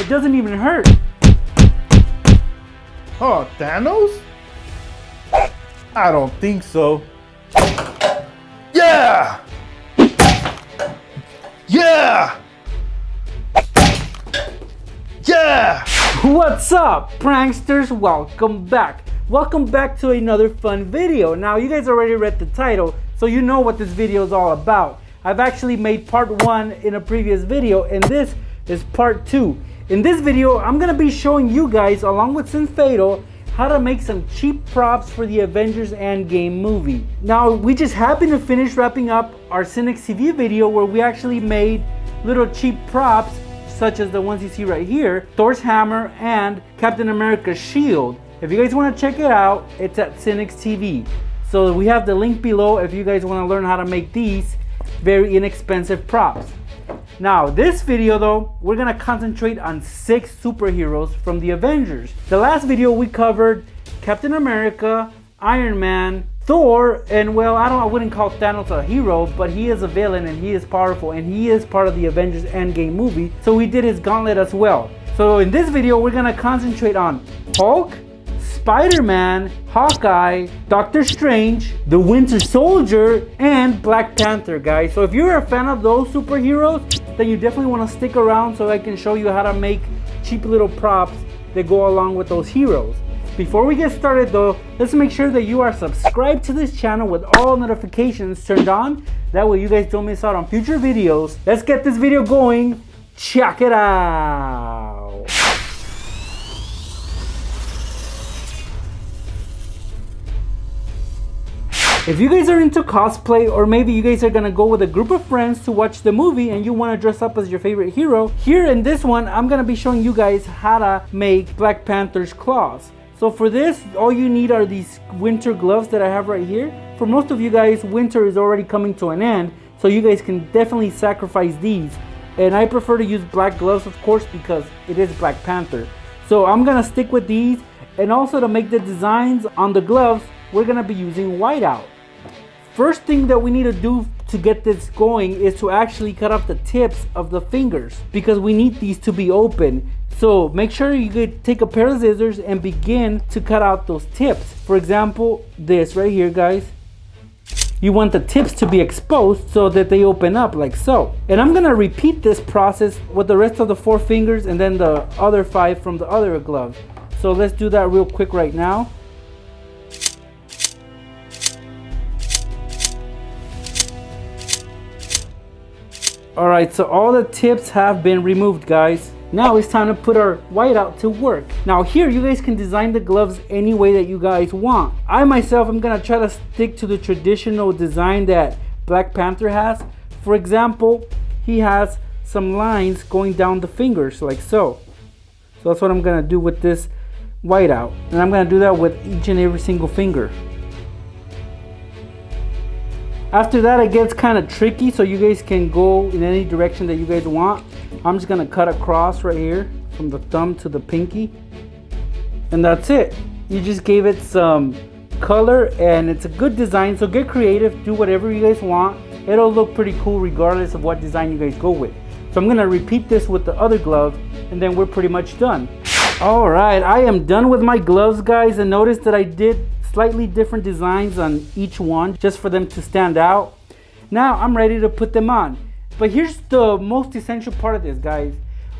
It doesn't even hurt. Oh, Thanos? I don't think so. Yeah! Yeah! Yeah! What's up, pranksters? Welcome back. Welcome back to another fun video. Now, you guys already read the title, so you know what this video is all about. I've actually made part 1 in a previous video, and this is part 2. In this video, I'm going to be showing you guys, along with Sinfado, how to make some cheap props for the Avengers Endgame movie. Now, we just happened to finish wrapping up our Cynics TV video where we actually made little cheap props such as the ones you see right here, Thor's hammer and Captain America's shield. If you guys want to check it out, it's at Cynics TV. So we have the link below if you guys want to learn how to make these very inexpensive props. Now, this video though, we're gonna concentrate on 6 superheroes from the Avengers. The last video we covered Captain America, Iron Man, Thor, and well, I wouldn't call Thanos a hero, but he is a villain and he is powerful and he is part of the Avengers Endgame movie. So we did his gauntlet as well. So in this video, we're gonna concentrate on Hulk, SpiderMan, Hawkeye, Dr. Strange, the Winter Soldier, and Black Panther, guys. So if you're a fan of those superheroes, then you definitely want to stick around so I can show you how to make cheap little props that go along with those heroes. Before we get started though, let's make sure that you are subscribed to this channel with all notifications turned on. That way you guys don't miss out on future videos. Let's get this video going. Check it out. If you guys are into cosplay, or maybe you guys are gonna go with a group of friends to watch the movie and you wanna dress up as your favorite hero, here in this one, I'm gonna be showing you guys how to make Black Panther's claws. So for this, all you need are these winter gloves that I have right here. For most of you guys, winter is already coming to an end, so you guys can definitely sacrifice these. And I prefer to use black gloves, of course, because it is Black Panther. So I'm gonna stick with these, and also to make the designs on the gloves, we're gonna be using whiteout. First thing that we need to do to get this going is to actually cut off the tips of the fingers, because we need these to be open. So make sure you could take a pair of scissors and begin to cut out those tips. For example, this right here, guys. You want the tips to be exposed so that they open up like so. And I'm gonna repeat this process with the rest of the 4 fingers and then the other 5 from the other glove. So let's do that real quick right now. Alright, so all the tips have been removed, guys. Now it's time to put our whiteout to work. Now here, you guys can design the gloves any way that you guys want. I myself am gonna try to stick to the traditional design that Black Panther has. For example, he has some lines going down the fingers like so. So that's what I'm gonna do with this whiteout. And I'm gonna do that with each and every single finger. After that, it gets kind of tricky, so you guys can go in any direction that you guys want. I'm just gonna cut across right here from the thumb to the pinky, and that's it. You just gave it some color and it's a good design, so get creative, do whatever you guys want. It'll look pretty cool regardless of what design you guys go with. So I'm gonna repeat this with the other glove, and then we're pretty much done. All right, I am done with my gloves, guys, and notice that I did slightly different designs on each one just for them to stand out. Now I'm ready to put them on. But here's the most essential part of this, guys.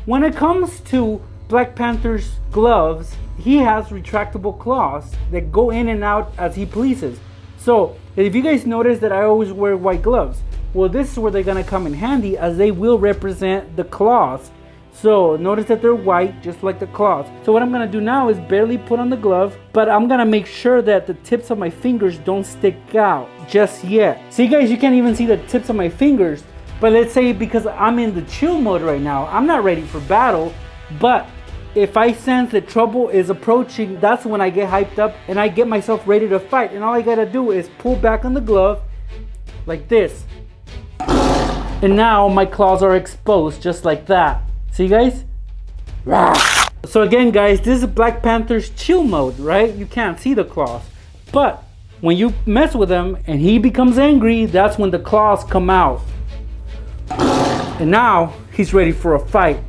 When it comes to Black Panther's gloves, he has retractable claws that go in and out as he pleases. So if you guys notice that I always wear white gloves, well, this is where they're gonna come in handy, as they will represent the claws. So notice that they're white, just like the claws. So what I'm gonna do now is barely put on the glove, but I'm gonna make sure that the tips of my fingers don't stick out just yet. See, guys, you can't even see the tips of my fingers, but let's say because I'm in the chill mode right now, I'm not ready for battle, but if I sense that trouble is approaching, that's when I get hyped up and I get myself ready to fight. And all I gotta do is pull back on the glove like this. And now my claws are exposed just like that. See, guys? So again, guys, this is Black Panther's chill mode, right? You can't see the claws. But when you mess with him and he becomes angry, that's when the claws come out. And now he's ready for a fight.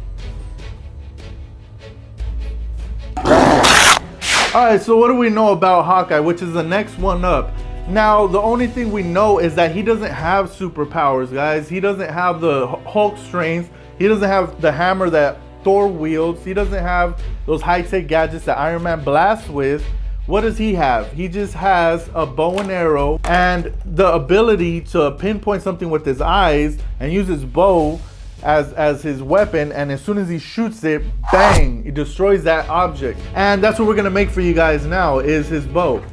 All right, so what do we know about Hawkeye, which is the next one up? Now, the only thing we know is that he doesn't have superpowers, guys. He doesn't have the Hulk strength. He doesn't have the hammer that Thor wields. He doesn't have those high-tech gadgets that Iron Man blasts with. What does he have? He just has a bow and arrow and the ability to pinpoint something with his eyes and use his bow as his weapon, and as soon as he shoots it, bang, he destroys that object. And that's what we're gonna make for you guys now, is his bow.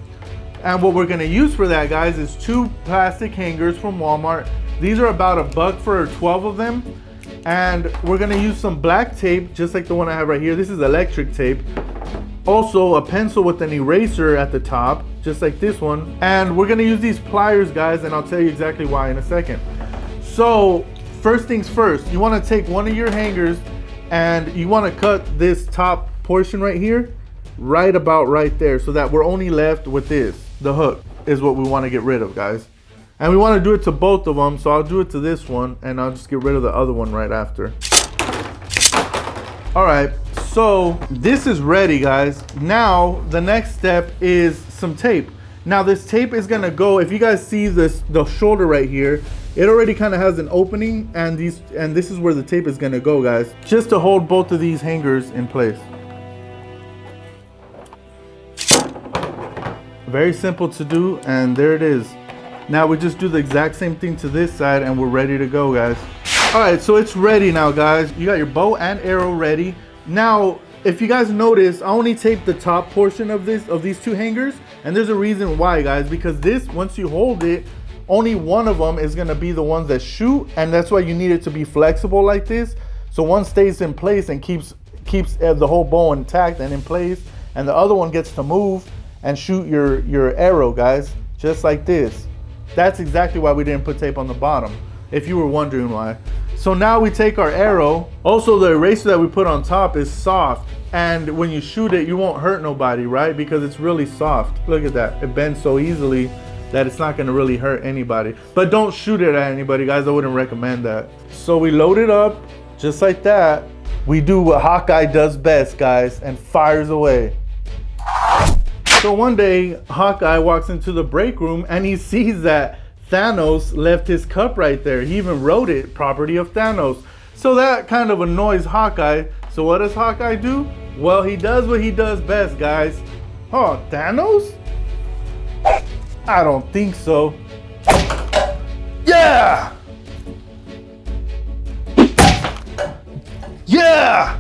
And what we're gonna use for that, guys, is 2 plastic hangers from Walmart. These are about $1 for 12 of them. And we're gonna use some black tape, just like the one I have right here. This is electric tape. Also a pencil with an eraser at the top, just like this one. And we're gonna use these pliers, guys, and I'll tell you exactly why in a second. So first things first, you wanna take one of your hangers and you wanna cut this top portion right here, right about right there, so that we're only left with this. The hook is what we wanna get rid of, guys. And we wanna do it to both of them, so I'll do it to this one and I'll just get rid of the other one right after. All right, so this is ready, guys. Now the next step is some tape. Now this tape is gonna go, if you guys see this, the shoulder right here, it already kind of has an opening, and this is where the tape is gonna go, guys, just to hold both of these hangers in place. Very simple to do, and there it is. Now we just do the exact same thing to this side and we're ready to go, guys. All right, so it's ready now, guys. You got your bow and arrow ready. Now, if you guys notice, I only taped the top portion of these 2 hangers, and there's a reason why, guys, because this, once you hold it, only one of them is gonna be the ones that shoot, and that's why you need it to be flexible like this. So one stays in place and keeps the whole bow intact and in place, and the other one gets to move and shoot your arrow, guys, just like this. That's exactly why we didn't put tape on the bottom, if you were wondering why. So now we take our arrow. Also, the eraser that we put on top is soft, and when you shoot it, you won't hurt nobody, right? Because it's really soft. Look at that. It bends so easily that it's not gonna really hurt anybody. But don't shoot it at anybody, guys. I wouldn't recommend that. So we load it up just like that. We do what Hawkeye does best, guys, and fires away. So one day, Hawkeye walks into the break room and he sees that Thanos left his cup right there. He even wrote it, property of Thanos. So that kind of annoys Hawkeye. So what does Hawkeye do? Well, he does what he does best, guys. Oh, Thanos? I don't think so. Yeah! Yeah!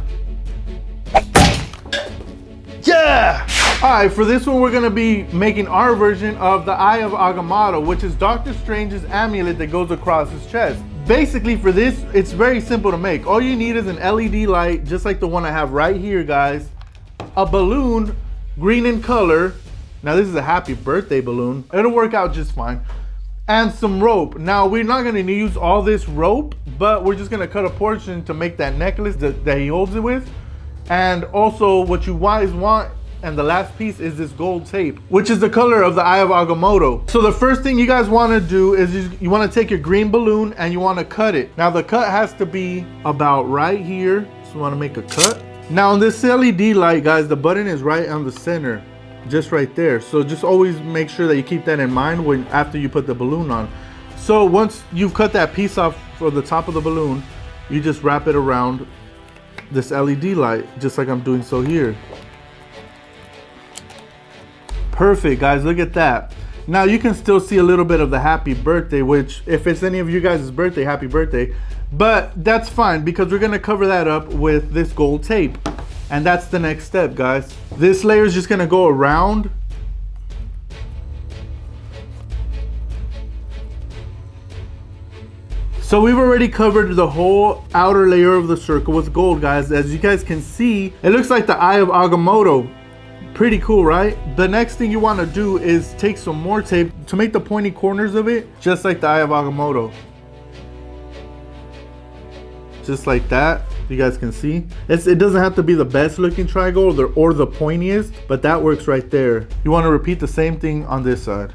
Yeah! Alright, for this one we're going to be making our version of the Eye of Agamotto, which is Dr. Strange's amulet that goes across his chest. Basically for this, it's very simple to make. All you need is an LED light, just like the one I have right here, guys. A balloon, green in color. Now this is a happy birthday balloon. It'll work out just fine. And some rope. Now we're not going to use all this rope, but we're just going to cut a portion to make that necklace that he holds it with. And also what you guys want, and the last piece, is this gold tape, which is the color of the Eye of Agamotto. So the first thing you guys want to do is you want to take your green balloon and you want to cut it. Now the cut has to be about right here. So you want to make a cut. Now on this LED light, guys, the button is right on the center, just right there. So just always make sure that you keep that in mind when after you put the balloon on. So once you've cut that piece off for the top of the balloon, you just wrap it around this LED light, just like I'm doing so here. Perfect, guys, look at that. Now you can still see a little bit of the happy birthday, which if it's any of you guys' birthday, happy birthday. But that's fine because we're gonna cover that up with this gold tape. And that's the next step, guys. This layer is just gonna go around. So we've already covered the whole outer layer of the circle with gold, guys. As you guys can see, it looks like the Eye of Agamotto. Pretty cool, right? The next thing you want to do is take some more tape to make the pointy corners of it, just like the Eye of Agamotto. Just like that, you guys can see. It doesn't have to be the best looking triangle or the pointiest, but that works right there. You want to repeat the same thing on this side.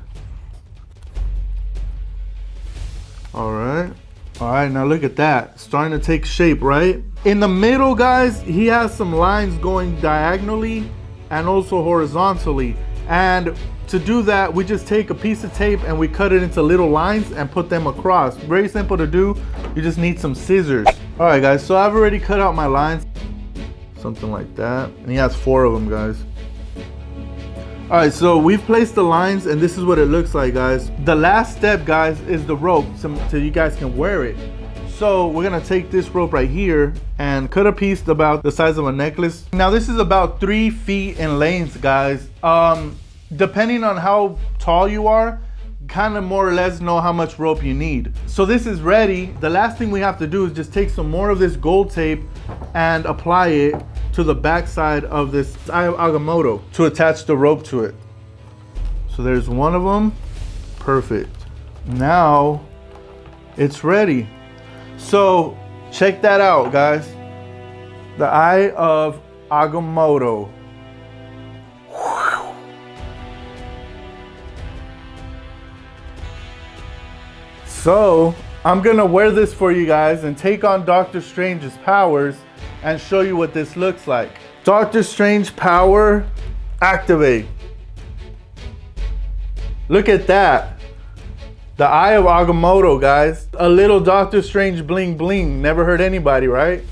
All right, now look at that. Starting to take shape, right? In the middle, guys, he has some lines going diagonally. and also horizontally. And to do that, we just take a piece of tape and we cut it into little lines and put them across. Very simple to do. You just need some scissors. All right, guys, so I've already cut out my lines. Something like that. And he has 4 of them, guys. All right, so we've placed the lines and this is what it looks like, guys. The last step, guys, is the rope so you guys can wear it. So we're gonna take this rope right here and cut a piece about the size of a necklace. Now this is about 3 feet in length, guys. Depending on how tall you are, kind of more or less know how much rope you need. So this is ready. The last thing we have to do is just take some more of this gold tape and apply it to the back side of this eye of Agamotto to attach the rope to it. So there's one of them. Perfect. Now it's ready. So check that out, guys. The eye of Agamotto. So I'm gonna wear this for you guys and take on Dr. Strange's powers and show you what this looks like. Dr. Strange power, activate. Look at that. The eye of Agamotto, guys. A little Dr. Strange bling bling. Never hurt anybody, right?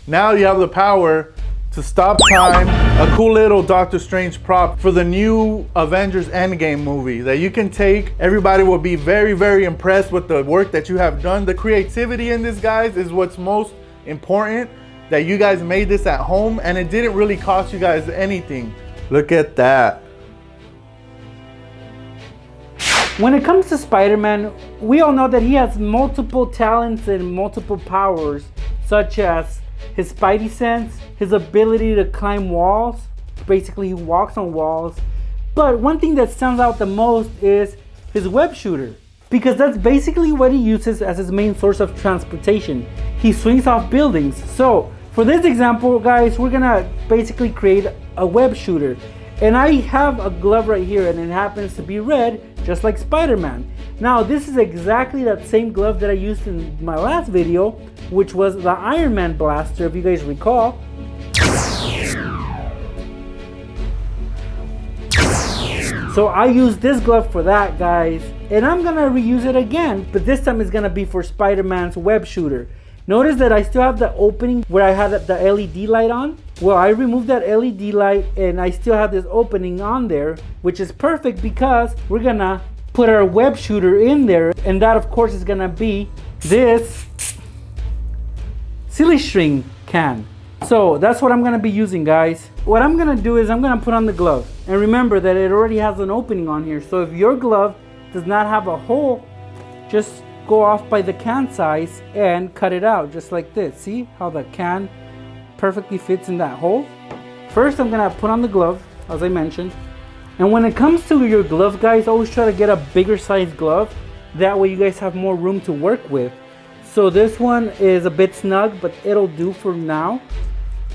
Now you have the power to stop time. A cool little Doctor Strange prop for the new Avengers Endgame movie that you can take. Everybody will be very, very impressed with the work that you have done. The creativity in this, guys, is what's most important. That you guys made this at home and it didn't really cost you guys anything. Look at that. When it comes to Spider-Man, we all know that he has multiple talents and multiple powers, such as his spidey sense, his ability to climb walls. Basically, he walks on walls. But one thing that stands out the most is his web shooter, because that's basically what he uses as his main source of transportation. He swings off buildings. So for this example, guys, we're gonna basically create a web shooter. And I have a glove right here and it happens to be red, just like Spider-Man. Now this is exactly that same glove that I used in my last video, which was the Iron Man blaster, if you guys recall. So I used this glove for that, guys, and I'm gonna reuse it again, but this time it's gonna be for Spider-Man's web shooter. Notice that I still have the opening where I had the LED light on. Well, I removed that LED light and I still have this opening on there, which is perfect because we're gonna put our web shooter in there, and that of course is gonna be this silly string can. So that's what I'm gonna be using, guys. What I'm gonna do is I'm gonna put on the glove, and remember that it already has an opening on here. So if your glove does not have a hole, just go off by the can size and cut it out just like this. See how the can perfectly fits in that hole? First, I'm gonna put on the glove, as I mentioned. And when it comes to your glove, guys, always try to get a bigger size glove. That way you guys have more room to work with. So this one is a bit snug, but it'll do for now.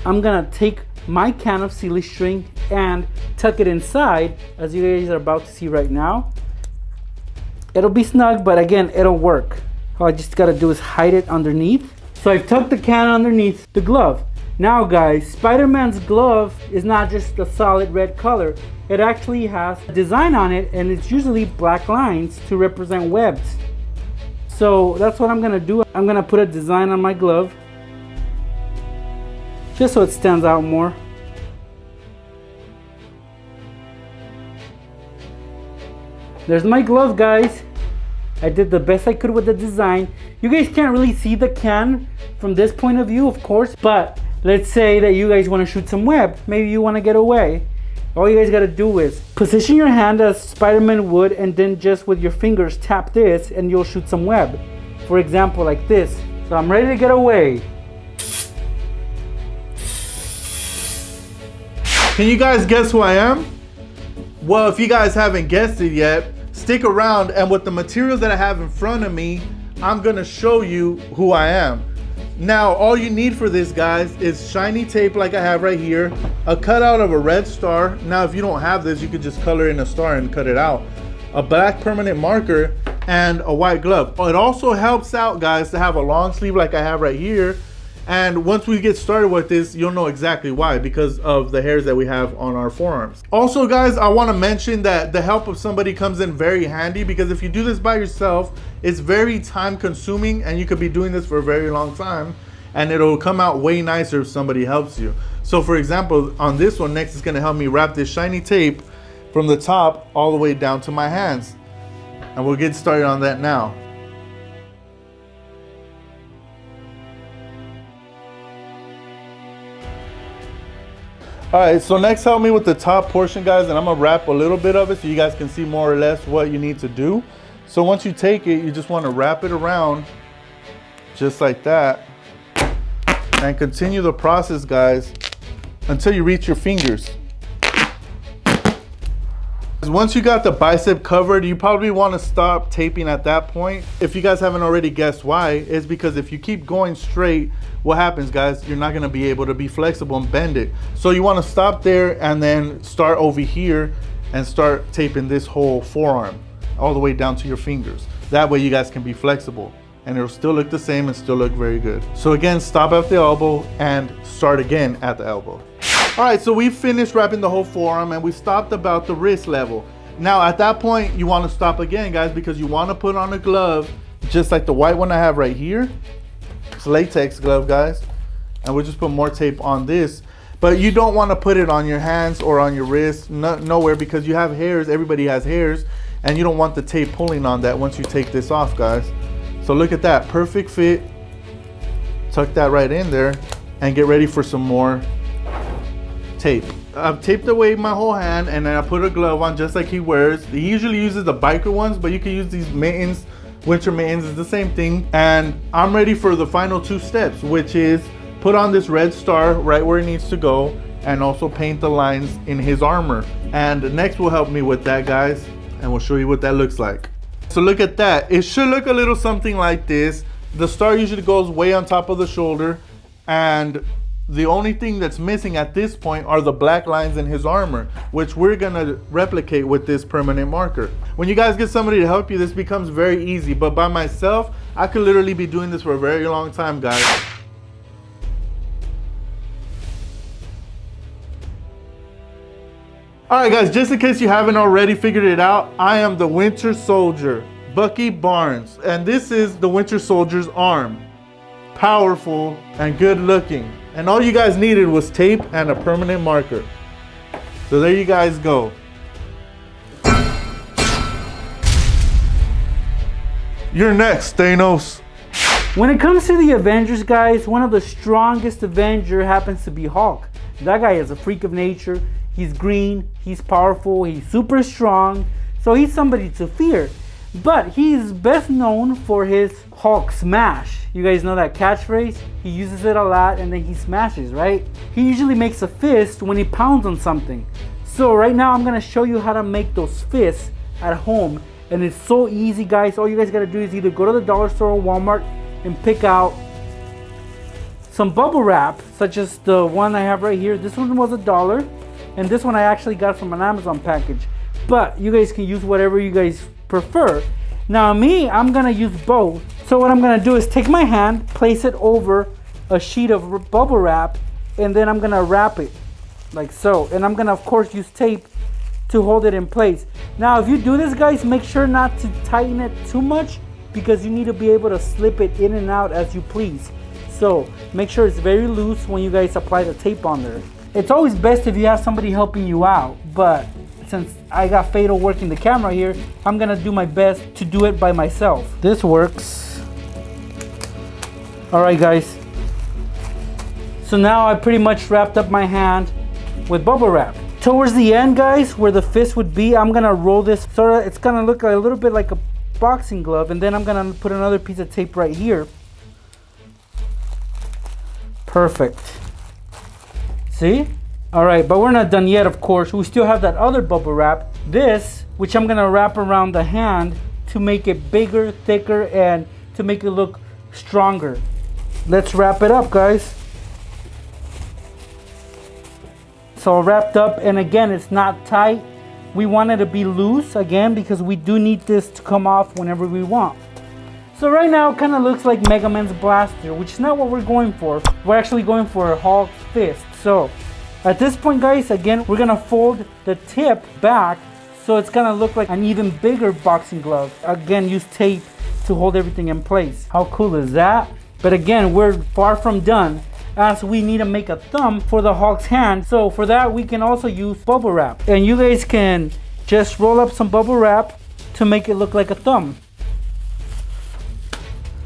I'm gonna take my can of silly string and tuck it inside, as you guys are about to see right now. It'll be snug, but again, it'll work. All I just gotta do is hide it underneath. So I've tucked the can underneath the glove. Now guys, Spider-Man's glove is not just a solid red color. It actually has a design on it, and it's usually black lines to represent webs. So that's what I'm gonna do. I'm gonna put a design on my glove, just so it stands out more. There's my glove, guys. I did the best I could with the design. You guys can't really see the can from this point of view, of course, but let's say that you guys want to shoot some web. Maybe you want to get away. All you guys got to do is position your hand as Spider-Man would, and then just with your fingers tap this and you'll shoot some web. For example, like this. So I'm ready to get away. Can you guys guess who I am? Well, if you guys haven't guessed it yet, stick around, and with the materials that I have in front of me, I'm gonna show you who I am. Now, all you need for this, guys, is shiny tape like I have right here, a cutout of a red star. Now, if you don't have this, you could just color in a star and cut it out. A black permanent marker and a white glove. It also helps out, guys, to have a long sleeve like I have right here. And once we get started with this, you'll know exactly why, because of the hairs that we have on our forearms. Also guys, I want to mention that the help of somebody comes in very handy, because if you do this by yourself, it's very time consuming and you could be doing this for a very long time, and it'll come out way nicer if somebody helps you. So for example, on this one, Next is going to help me wrap this shiny tape from the top all the way down to my hands. And we'll get started on that now. All right, so Next help me with the top portion, guys, and I'm gonna wrap a little bit of it so you guys can see more or less what you need to do. So once you take it, you just want to wrap it around just like that, and continue the process, guys, until you reach your fingers. Once you got the bicep covered, you probably want to stop taping at that point. If you guys haven't already guessed why, it's because if you keep going straight, what happens, guys? You're not going to be able to be flexible and bend it. So you want to stop there and then start over here and start taping this whole forearm all the way down to your fingers. That way you guys can be flexible and it'll still look the same and still look very good. So again, stop at the elbow and start again at the elbow. All right, so we finished wrapping the whole forearm and we stopped about the wrist level. Now at that point, you want to stop again, guys, because you want to put on a glove just like the white one I have right here. It's a latex glove, guys, and we'll just put more tape on this. But you don't want to put it on your hands or on your wrist, nowhere, because you have hairs. Everybody has hairs, and you don't want the tape pulling on that once you take this off, guys. So look at that, perfect fit. Tuck that right in there and get ready for some more tape. I've taped away my whole hand and then I put a glove on just like he wears. He usually uses the biker ones, but you can use these mittens, winter mittens, is the same thing. And I'm ready for the final two steps, which is put on this red star right where it needs to go and also paint the lines in his armor. And Next will help me with that, guys, and we'll show you what that looks like. So look at that. It should look a little something like this. The star usually goes way on top of the shoulder, and the only thing that's missing at this point are the black lines in his armor, which we're gonna replicate with this permanent marker. When you guys get somebody to help you, this becomes very easy, but by myself, I could literally be doing this for a very long time, guys. All right, guys, just in case you haven't already figured it out, I am the Winter Soldier, Bucky Barnes, and this is the Winter Soldier's arm. Powerful and good looking. And all you guys needed was tape and a permanent marker. So there you guys go. You're next, Thanos. When it comes to the Avengers, guys, one of the strongest Avenger happens to be Hulk. That guy is a freak of nature. He's green, he's powerful, he's super strong. So he's somebody to fear. But he's best known for his Hulk smash. You guys know that catchphrase? He uses it a lot and then he smashes, right? He usually makes a fist when he pounds on something. So right now I'm gonna show you how to make those fists at home. And it's so easy, guys. All you guys gotta do is either go to the dollar store or Walmart and pick out some bubble wrap, such as the one I have right here. This one was $1, and this one I actually got from an Amazon package. But you guys can use whatever you guys prefer. Now me, I'm gonna use both. So what I'm gonna do is take my hand, place it over a sheet of bubble wrap, and then I'm gonna wrap it like so. And I'm gonna of course use tape to hold it in place. Now if you do this, guys, make sure not to tighten it too much, because you need to be able to slip it in and out as you please. So make sure it's very loose when you guys apply the tape on there. It's always best if you have somebody helping you out, but since I got Fatal working the camera here, I'm gonna do my best to do it by myself. This works. All right, guys. So now I pretty much wrapped up my hand with bubble wrap. Towards the end, guys, where the fist would be, I'm gonna roll this sort of, it's gonna look a little bit like a boxing glove, and then I'm gonna put another piece of tape right here. Perfect. See? All right, but we're not done yet, of course. We still have that other bubble wrap. This, which I'm gonna wrap around the hand to make it bigger, thicker, and to make it look stronger. Let's wrap it up, guys. So wrapped up, and again, it's not tight. We want it to be loose, again, because we do need this to come off whenever we want. So right now it kind of looks like Mega Man's blaster, which is not what we're going for. We're actually going for Hulk's fist. So at this point, guys, again, we're gonna fold the tip back so it's gonna look like an even bigger boxing glove. Again, use tape to hold everything in place. How cool is that? But again, we're far from done, as we need to make a thumb for the Hulk's hand. So for that, we can also use bubble wrap. And you guys can just roll up some bubble wrap to make it look like a thumb.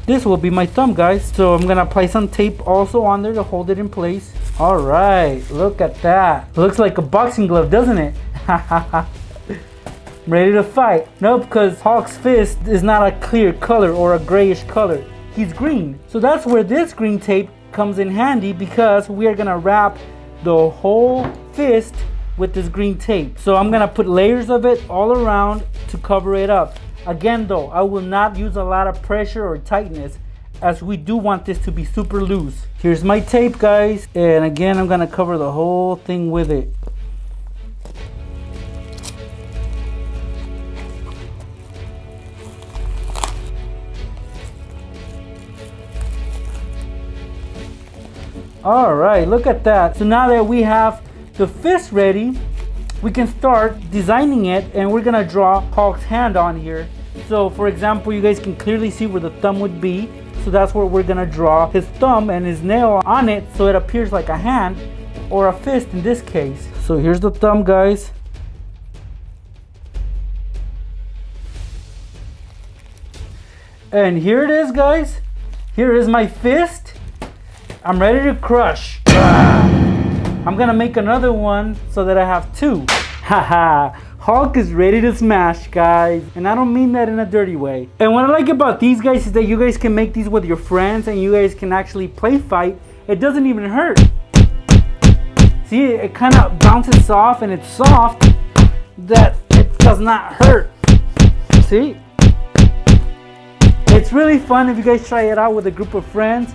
This will be my thumb, guys. So I'm gonna apply some tape also on there to hold it in place. All right, look at that. Looks like a boxing glove, doesn't it? Ready to fight. Nope, because Hulk's fist is not a clear color or a grayish color. He's green. So that's where this green tape comes in handy, because we are gonna wrap the whole fist with this green tape. So I'm gonna put layers of it all around to cover it up. Again though, I will not use a lot of pressure or tightness, as we do want this to be super loose. Here's my tape, guys, and again I'm gonna cover the whole thing with it. All right, look at that. So now that we have the fist ready, we can start designing it, and we're gonna draw Hulk's hand on here. So for example, you guys can clearly see where the thumb would be. So that's where we're gonna draw his thumb and his nail on it, so it appears like a hand or a fist in this case. So here's the thumb, guys. And here it is, guys. Here is my fist. I'm ready to crush. I'm gonna make another one so that I have two. Haha. Hulk is ready to smash, guys. And I don't mean that in a dirty way. And what I like about these guys is that you guys can make these with your friends, and you guys can actually play fight. It doesn't even hurt. See, it kind of bounces off, and it's soft that it does not hurt. See? It's really fun if you guys try it out with a group of friends.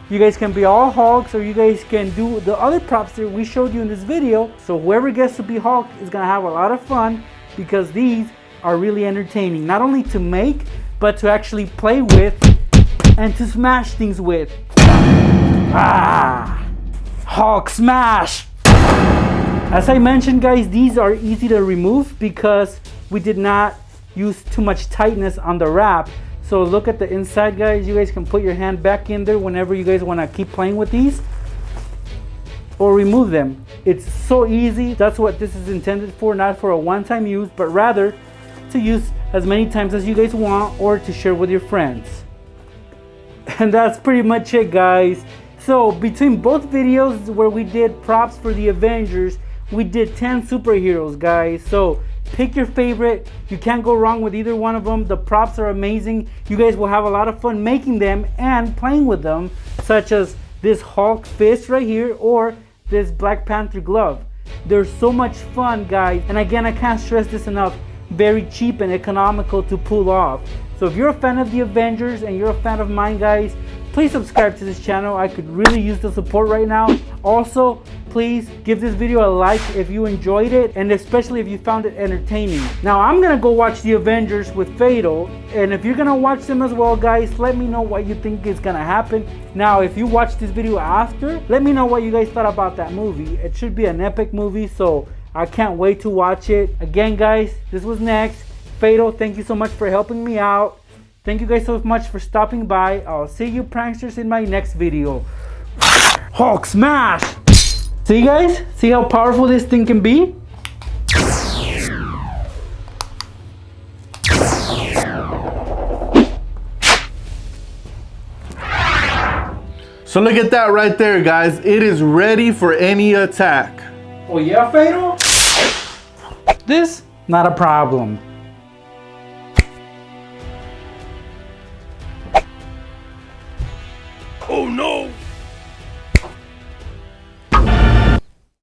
You guys can be all Hulks, or you guys can do the other props that we showed you in this video. So whoever gets to be Hulk is gonna have a lot of fun, because these are really entertaining, not only to make, but to actually play with and to smash things with. Hulk smash! As I mentioned, guys, these are easy to remove because we did not use too much tightness on the wrap. So look at the inside, guys. You guys can put your hand back in there whenever you guys want to keep playing with these, or remove them. It's so easy. That's what this is intended for, not for a one-time use, but rather to use as many times as you guys want, or to share with your friends. And that's pretty much it, guys. So between both videos where we did props for the Avengers, we did 10 superheroes, guys. So pick your favorite. You can't go wrong with either one of them. The props are amazing. You guys will have a lot of fun making them and playing with them, such as this Hulk fist right here, or this Black Panther glove. They're so much fun, guys. And again, I can't stress this enough. Very cheap and economical to pull off. So if you're a fan of the Avengers and you're a fan of mine, guys, please subscribe to this channel. I could really use the support right now. Also, please give this video a like if you enjoyed it, and especially if you found it entertaining. Now I'm gonna go watch the Avengers with Fatal, and if you're gonna watch them as well, guys, let me know what you think is gonna happen. Now if you watch this video after, let me know what you guys thought about that movie. It should be an epic movie, so I can't wait to watch it. Again, guys, this was Next. Fatal, thank you so much for helping me out. Thank you guys so much for stopping by. I'll see you pranksters in my next video. Hulk smash! See, guys? See how powerful this thing can be? So look at that right there, guys. It is ready for any attack. Oh yeah, Fatal? This, not a problem. Oh no!